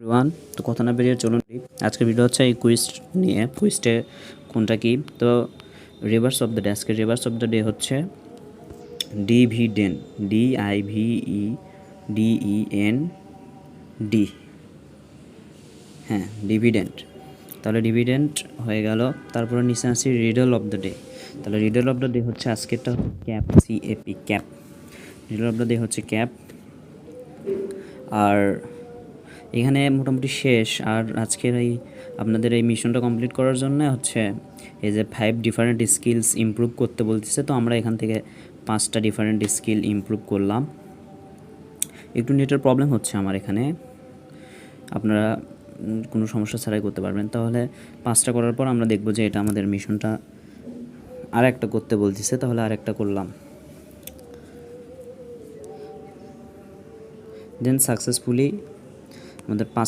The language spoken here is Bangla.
ওয়ান তো কথা না বেরিয়ে চলুন আজকের ভিডিও হচ্ছে এই কুইজ নিয়ে। কুইজটে কোনটা কি, তো রিভার্স অফ দ্য ডে, আজকে রিভার্স অফ দ্য ডে হচ্ছে ডিভিডেন্ড, DIVEDEND, হ্যাঁ ডিভিডেন্ড। তাহলে ডিভিডেন্ড হয়ে গেল। তারপরে নিচে আসি রিডল অফ দ্য ডে। তাহলে রিডল অফ দ্য ডে হচ্ছে আজকেরটা cap, CAP, cap. Riddle of the day হচ্ছে ক্যাপ। আর এখানে মোটামুটি শেষ। আর আজকের এই আপনাদের এই মিশনটা কমপ্লিট করার জন্য হচ্ছে এই যে 5 ডিফারেন্ট স্কিলস ইমপ্রুভ করতে বলতেছে, তো আমরা এখান থেকে 5টা ডিফারেন্ট স্কিল ইমপ্রুভ করলাম। একটু নেটের প্রবলেম হচ্ছে আমার এখানে, আপনারা কোনো সমস্যা ছাড়াই করতে পারবেন। তাহলে 5টা করার পর আমরা দেখব যে এটা আমাদের মিশনটা আর একটা করতে বলতেছে, তাহলে আর একটা করলাম। দেন সাকসেসফুলি আমাদের